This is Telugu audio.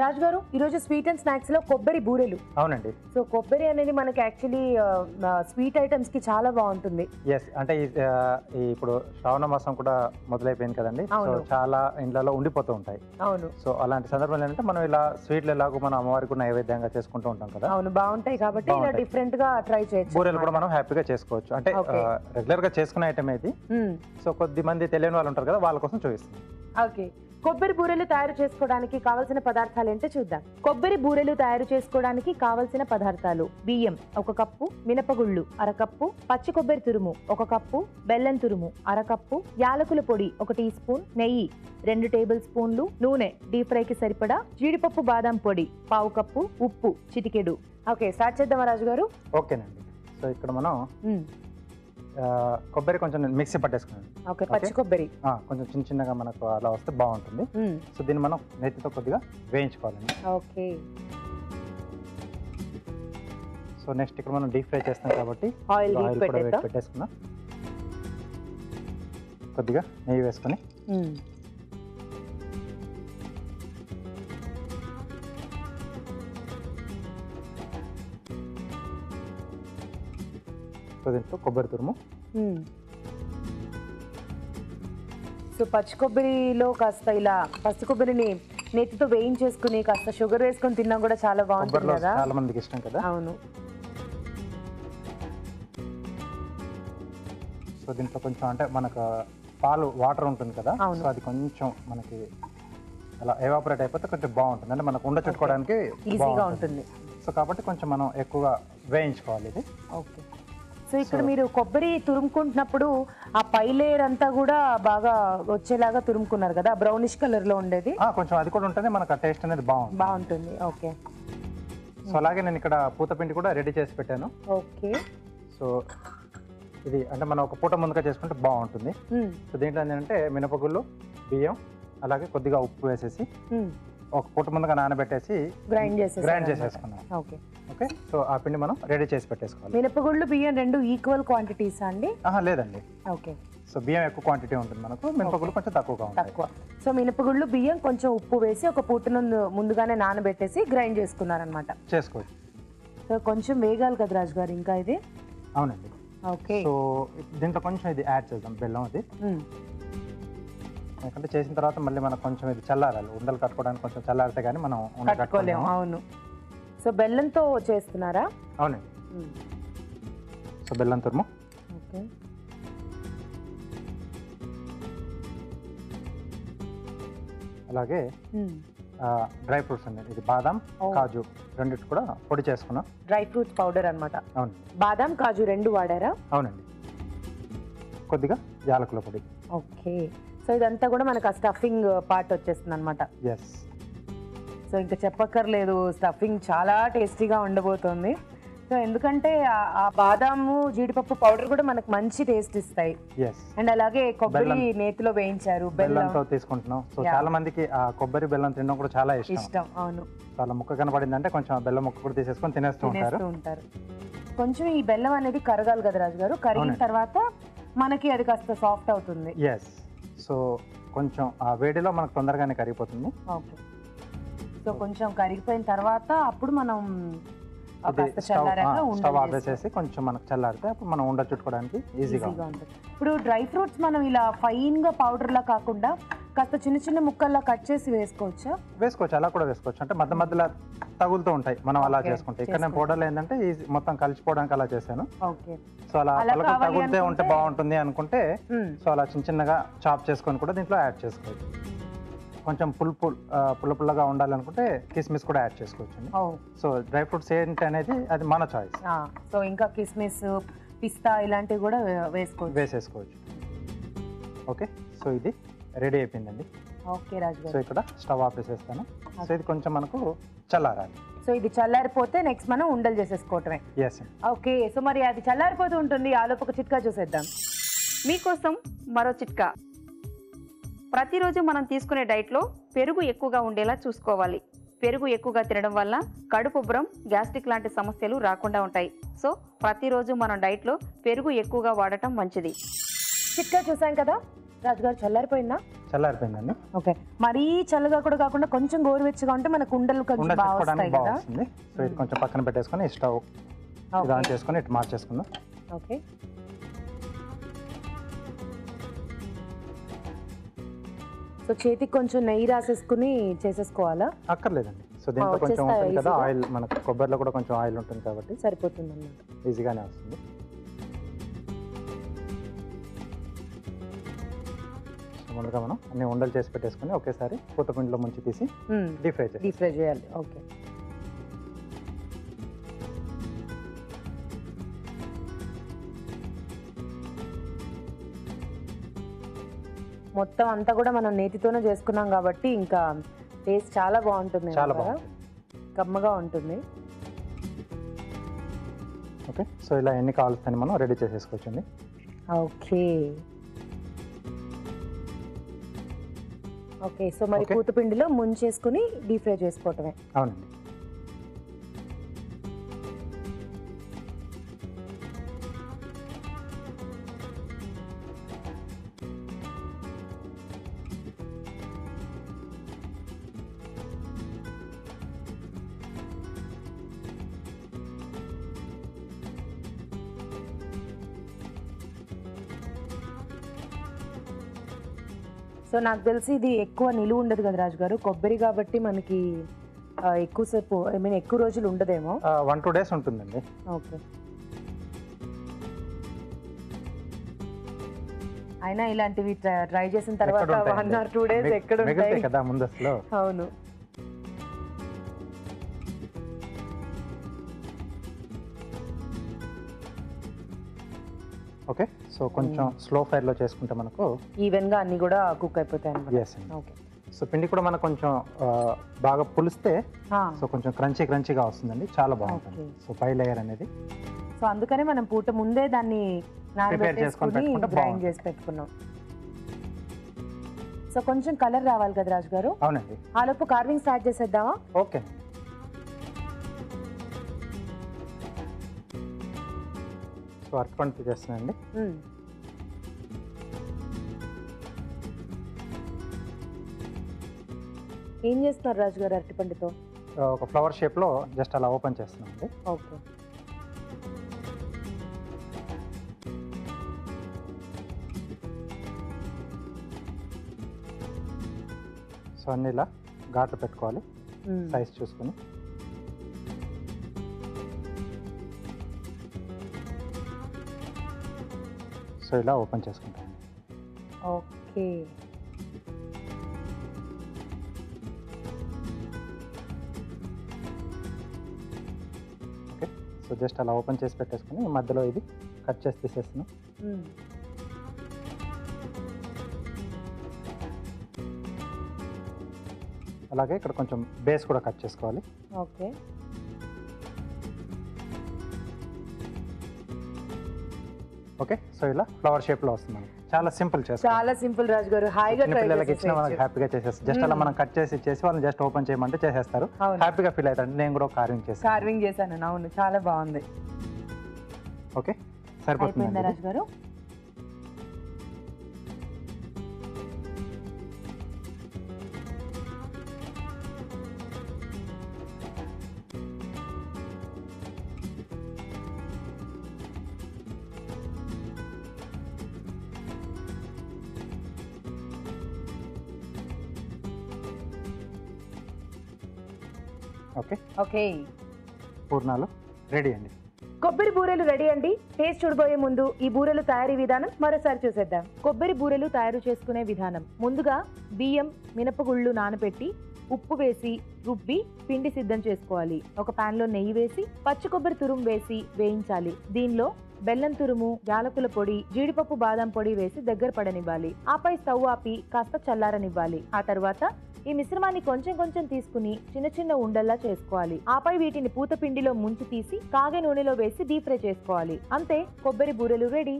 రాజు గారు ఈరోజు స్వీట్ అండ్ స్నాక్స్ లో కొబ్బరి బూరెలు. అవునండి. సో కొబ్బరి అనేది మనకి యాక్చువల్లీ స్వీట్ ఐటమ్స్ కి చాలా బాగుంటుంది. ఎస్, అంటే ఇప్పుడు శ్రావణ మాసం కూడా మొదలైపోయింది కదండి. సో అవును. చాలా ఇండ్లలో ఉండిపోతూ ఉంటాయి. అవును. సో అలాంటి సందర్భంలో ఏంటంటే మనం ఇలా స్వీట్లు ఎలాగో మన అమ్మవారికి నైవేద్యంగా చేసుకుంటూ ఉంటాం కదా. అవును, బాగుంటాయి కాబట్టి ఇలా బాగుంటాయి. డిఫరెంట్ గా ట్రై చేయొచ్చు. బూరెలు కూడా మనం హ్యాపీగా చేసుకోవచ్చు. అంటే Okay. రెగ్యులర్ గా చేసుకునే ఐటమ్ ఇది. సో కొద్ది మంది తెలియని వాళ్ళు ఉంటారు కదా, వాళ్ళ కోసం చూపిస్తుంది. ఓకే, కొబ్బరి బూరెలు తయారు చేసుకోవడానికి కావలసిన పదార్థాలు ఏంటో చూద్దాం. కొబ్బరి బూరెలు తయారు చేసుకోవడానికి కావలసిన పదార్థాలు: బియ్యం 1 కప్పు, మినపగుళ్ళు 1/2 కప్పు, పచ్చి కొబ్బరి తురుము 1 కప్పు, బెల్లం తురుము 1/2 కప్పు, యాలకుల పొడి 1 టీ స్పూన్, నెయ్యి 2 టేబుల్ స్పూన్లు, నూనె డీప్ ఫ్రైకి సరిపడా, జీడిపప్పు బాదం పొడి 1/2 కప్పు, ఉప్పు చిటికెడు. ఓకే, స్టార్ట్ చేద్దామా రాజు గారు? ఓకేనండి. సో ఇక్కడ మనం కొబ్బరి కొంచెం మిక్సీ పట్టేసుకున్నాను. ఓకే, పచ్చి కొబ్బరి కొంచెం చిన్న చిన్నగా మనకు అలా వస్తే బాగుంటుంది. సో దీన్ని మనం నెత్తితో కొద్దిగా వేయించుకోవాలండి. ఓకే. సో నెక్స్ట్ ఇక్కడ మనం డీప్ ఫ్రై చేస్తాం కాబట్టి ఆయిల్ కూడా పెట్టేసుకున్నాం. కొద్దిగా నెయ్యి వేసుకొని దీంట్లో కొబ్బరి తురుము. సో పచ్చి కొబ్బరిలో కాస్త ఇలా పచ్చి కొబ్బరిని నెత్తితో వేయించేసుకుని కాస్త షుగర్ వేసుకొని తిన్నా కూడా చాలా బాగుంటుంది కదా. చాలా మందికి ఇష్టం కదా. అవును. సో దీంట్లో కొంచెం అంటే మనకు పాలు వాటర్ ఉంటుంది కదా, సో అది కొంచెం మనకి అలా ఎవాపరేట్ అయిపోతే కొంచెం బాగుంటుంది. అంటే మనకు ఉండ చుట్టుకోవడానికి ఈజీగా ఉంటుంది. సో కాబట్టి కొంచెం మనం ఎక్కువగా వేయించుకోవాలి ఇది. ఓకే. సో ఇక్కడ మీరు కొబ్బరి తురుముకుంటున్నప్పుడు ఆ పై లేయర్ అంతా కూడా బాగా వచ్చేలాగా తురుముకున్నారు కదా, బ్రౌనిష్ కలర్ లో ఉండేది. కొంచెం అది కూడా ఉంటేనే మనకు ఆ టేస్ట్ అనేది బాగుంటుంది. ఓకే. సో అలాగే నేను ఇక్కడ పూతపిండి కూడా రెడీ చేసి పెట్టాను. ఓకే. సో ఇది అంటే మనం ఒక పూట ముందుగా చేసుకుంటే బాగుంటుంది. సో దీంట్లో ఏంటంటే మినపగుళ్ళు, బియ్యం, అలాగే కొద్దిగా ఉప్పు వేసేసి ఒక పూట ముందుగా నానబెట్టేసి గ్రైండ్ చేసేసుకున్నాం. ఓకే. ఓకే. సో ఆ పిండి మనం రెడీ చేసి పెట్టేసుకోవాలి. మినపగుళ్ళు బియ్యం రెండు ఈక్వల్ క్వాంటిటీస్ అండి? లేదండి. ఓకే. సో బియ్యం ఎక్కువ క్వాంటిటీ ఉంటుంది మనకు, మినపగుళ్ళు కొంచెం తక్కువగా తక్కువ. సో మినపగుళ్ళు బియ్యం కొంచెం ఉప్పు వేసి ఒక పూట ముందుగానే నానబెట్టేసి గ్రైండ్ చేసుకున్నారనమాట. చేసుకోవచ్చు. సో కొంచెం వేగాలి కదా రాజు గారు ఇంకా ఇది? అవునండి. ఓకే. సో దీంట్లో కొంచెం ఇది యాడ్ చేద్దాం, బెల్లం. అది ఎందుకంటే చేసిన తర్వాత మళ్ళీ మనకు కొంచెం ఇది చల్లారాలి. ఉండలు కట్టుకోవడానికి కొంచెం చల్లారితే కానీ మనం కట్టుకోలేము. అవును. సో బెల్లంతో చేస్తున్నారా? అవునండి. సో బెల్లం తురుము. ఓకే. అలాగే డ్రై ఫ్రూట్స్ అండి. ఇది బాదం, కాజు రెండిటి కూడా పొడి చేసుకున్నాం. డ్రై ఫ్రూట్స్ పౌడర్ అన్నమాట. అవునండి. బాదం, కాజు రెండు వాడారా? అవునండి. కొద్దిగా యాలకుల పొడి. ఓకే. సో ఇదంతా కూడా మనకు ఆ స్టఫింగ్ పార్ట్ వచ్చేస్తుంది అనమాట. ఎస్. సో ఇంకా చెప్పక్కర్లేదు, స్టఫింగ్ చాలా టేస్టీగా ఉండబోతోంది. సో ఎందుకంటే ఆ బాదాము, జీడిపప్పు పౌడర్ కూడా మనకు మంచి టేస్ట్ ఇస్తాయి. అండ్ అలాగే కొబ్బరి నేతిలో వేయించారు, బెల్లంతో తీసుకుంటున్నాం. సో చాలా మందికి ఆ కొబ్బరి బెల్లం తినడం కూడా చాలా ఇష్టం. అవును. చాలా ముక్క కనపడిందంటే కొంచెం బెల్లం ముక్క కూడా తీసేసుకొని తినేస్తూ ఉంటారు. కొంచెం ఈ బెల్లం అనేది కరగాలి కదా రాజు గారు, కరిగిన తర్వాత మనకి అది కాస్త సాఫ్ట్ అవుతుంది. ఎస్. సో కొంచెం ఆ వేడిలో మనకు తొందరగానే కరిగిపోతుంది. ఓకే. సో కొంచెం కరిగిపోయిన తర్వాత అప్పుడు మనం స్టవ్ ఆపేసేసి కొంచెం మనకు చల్లారితే అప్పుడు మనం ఉండ చుట్టుకోవడానికి ఈజీగా ఉంటుంది. ఇప్పుడు డ్రై ఫ్రూట్స్ మనం ఇలా ఫైన్ గా పౌడర్ లా కాకుండా కాస్త చిన్న చిన్న ముక్కల్లా కట్ చేసి వేసుకోవచ్చా? వేసుకోవచ్చు, అలా కూడా వేసుకోవచ్చు. అంటే మధ్య మధ్యలో తగులుతూ ఉంటాయి మనం అలా చేసుకుంటే. ఇక్కడ నేను పౌడర్లో ఏంటంటే మొత్తం కలిసిపోవడానికి అలా చేశాను. సో అలా తగులుతూ ఉంటే బాగుంటుంది అనుకుంటే సో అలా చిన్న చిన్నగా చాప్ చేసుకొని కూడా దీంట్లో యాడ్ చేసుకోవచ్చు. కొంచెం పుల్లగా ఉండాలనుకుంటే కిస్మిస్ కూడా యాడ్ చేసుకోవచ్చు. సో డ్రై ఫ్రూట్స్ ఏంటి అనేది అది మన చాయిస్. సో ఇంకా కిస్మిస్, పిస్తా ఇలాంటివి కూడా వేసేసుకోవచ్చు. ఓకే. సో ఇది రెడీ అయిపోయిందండి. ఓకే రాజు. సో ఇక్కడ స్టవ్ ఆపేసేస్తాను. సో ఇది కొంచెం మనకు చల్లారాలి. సో ఇది చల్లారిపోతే నెక్స్ట్ మనం ఉండలు చేసేసుకోవటమే. ఓకే. సో మరి అది చల్లారిపోతూ ఉంటుంది, ఆలోపు ఒక చిట్కా చూసేద్దాం. మీకోసం మరో చిట్కా. ప్రతిరోజు మనం తీసుకునే డైట్లో పెరుగు ఎక్కువగా ఉండేలా చూసుకోవాలి. పెరుగు ఎక్కువగా తినడం వల్ల కడుపుబ్బరం, గ్యాస్ట్రిక్ లాంటి సమస్యలు రాకుండా ఉంటాయి. సో ప్రతిరోజు మనం డైట్లో పెరుగు ఎక్కువగా వాడటం మంచిది. చిట్కా చూసాం కదా రాజుగారు, చల్లారిపోయిందా? చల్లారిపోయిందండి. ఓకే, మరీ చల్లగా కూడా కాకుండా కొంచెం గోరువెచ్చగా ఉంటే మనకు ఉండలు కొంచెం బాగా వస్తాయి కదా. బాగుంది. సో ఇది కొంచెం పక్కన పెట్టేసుకొని స్టవ్ ఆన్ చేసుకొని ఇటు మార్చేసుకుందాం. ఓకే, సో చేతికి కొంచెం నెయ్యి రాసేసుకుని చేసేసుకోవాలా? అక్కర్లేదండి. సో దీంట్లో కొంచెం ఉంటుంది కదా ఆయిల్, మనకు కొబ్బరిలో కూడా కొంచెం ఆయిల్ ఉంటుంది కాబట్టి సరిపోతుంది అన్నమాట, ఈజీగానే వస్తుంది. ముందుగా మనం అన్ని ఉండలు చేసి పెట్టేసుకుని ఒకేసారి పూతపిండిలో ముంచి తీసి డీప్ ఫ్రై చేయాలి. ఓకే, మొత్తం అంతా కూడా మనం నేతితోనే చేసుకున్నాం కాబట్టి ఇంకా టేస్ట్ చాలా బాగుంటుంది, చాలా బాగుంటుంది, కమ్మగా ఉంటుంది. ఓకే, సో ఇలా ఎన్ని కావాల్సిన మనం రెడీ చేసేసుకోవచ్చండి. ఓకే ఓకే, సో మరి పూతపిండిలో ముంచేసుకుని డీప్ ఫ్రై చేసుకోవటమే. అవునండి. సో నాకు తెలిసి ఇది ఎక్కువ నిలువ ఉండదు కదా రాజు గారు, కొబ్బరి కాబట్టి మనకి ఎక్కువసేపు ఎక్కువ రోజులు ఉండదేమో. 1-2 days ఉంటుందండి. ఓకే, అయినా ఇలాంటివి ట్రై చేసిన తర్వాత 1 or 2 days ఎక్కడ ఉంటాయి కదా ముందు అసలు. అవును. ఓకే, సో కొంచెం స్లో ఫైర్ లో చేసుకుంటే మనకు ఈవెన్ గా అన్ని కూడా కుక్ అయిపోతాయి అన్నమాట. ఓకే, సో పిండి కూడా మనకు కొంచెం బాగా పులిస్తే సో కొంచెం క్రంచీగా వస్తుందండి, చాలా బాగుంటుంది. సో పై లేయర్ అనేది, సో అందుకనే మనం పూట ముందే దాన్ని నానబెట్టేసుకొని గ్రైండ్ చేసి పెట్టుకున్నాం. సో కొంచెం కలర్ రావాలి కదా రాజు గారు. అవునండి, ఆలోపు కార్వింగ్ స్టార్ట్ చేసేద్దామా? ఓకే, సో అరటిపండు చేస్తున్నానండి. ఏం చేస్తున్నారు రాజు గారు అరటిపండుతో? ఒక ఫ్లవర్ షేప్ లో జస్ట్ అలా ఓపెన్ చేస్తున్నానండి. ఓకే, సో అన్ని ఇలా ఘాట్లు పెట్టుకోవాలి సైజ్ చూసుకుని. సో ఇలా ఓపెన్ చేసుకుంటాను. ఓకే, ఓకే, సో జస్ట్ అలా ఓపెన్ చేసి పెట్టేసుకుని మధ్యలో ఇది కట్ చేసి తీసేస్తున్నాం. అలాగే ఇక్కడ కొంచెం బేస్ కూడా కట్ చేసుకోవాలి. ఓకే, ఓకే, సో ఇలా ఫ్లవర్ షేప్ లో వస్తుంది. చాలా సింపుల్ చేస్తాం, చాలా సింపుల్ రాజు గారు, హాయిగా ట్రై పిల్లలకి ఇచ్చిన వాళ్ళకి హ్యాపీగా చేసేస్తారు. జస్ట్ అలా మనం కట్ చేసి ఇచ్చేసి వాళ్ళని జస్ట్ ఓపెన్ చేయమంటే చేసేస్తారు, హ్యాపీగా ఫీల్ అవుతారు. నేను కూడా కార్వింగ్ చేశాను. అవును, చాలా బాగుంది. ఓకే, సరిపోతుంది రాజు గారు. ఓకే, ఓకే, పూర్ణాలు రెడీ అండి. కొబ్బరి బూరెలు రెడీ అండి. టేస్ట్ చూడబోయే ముందు ఈ బూరెలు తయారీ విధానం మరోసారి చూసేద్దాం. కొబ్బరి బూరెలు తయారు చేసుకునే విధానం: ముందుగా బియ్యం, మినపగుళ్ళు నానబెట్టి ఉప్పు వేసి రుబ్బి పిండి సిద్ధం చేసుకోవాలి. ఒక పాన్ లో నెయ్యి వేసి పచ్చి కొబ్బరి తురుము వేసి వేయించాలి. దీనిలో బెల్లం తురుము, యాలకుల పొడి, జీడిపప్పు, బాదం పొడి వేసి దగ్గర పడనివ్వాలి. ఆపై స్టవ్ ఆపి కాస్త చల్లారనివ్వాలి. ఆ తర్వాత ఈ మిశ్రమాన్ని కొంచెం కొంచెం తీసుకుని చిన్న చిన్న ఉండల్లా చేసుకోవాలి. ఆపై వీటిని పూత పిండిలో ముంచి తీసి కాగే నూనెలో వేసి డీప్ ఫ్రై చేసుకోవాలి. అంతే, కొబ్బరి బూరెలు రెడీ.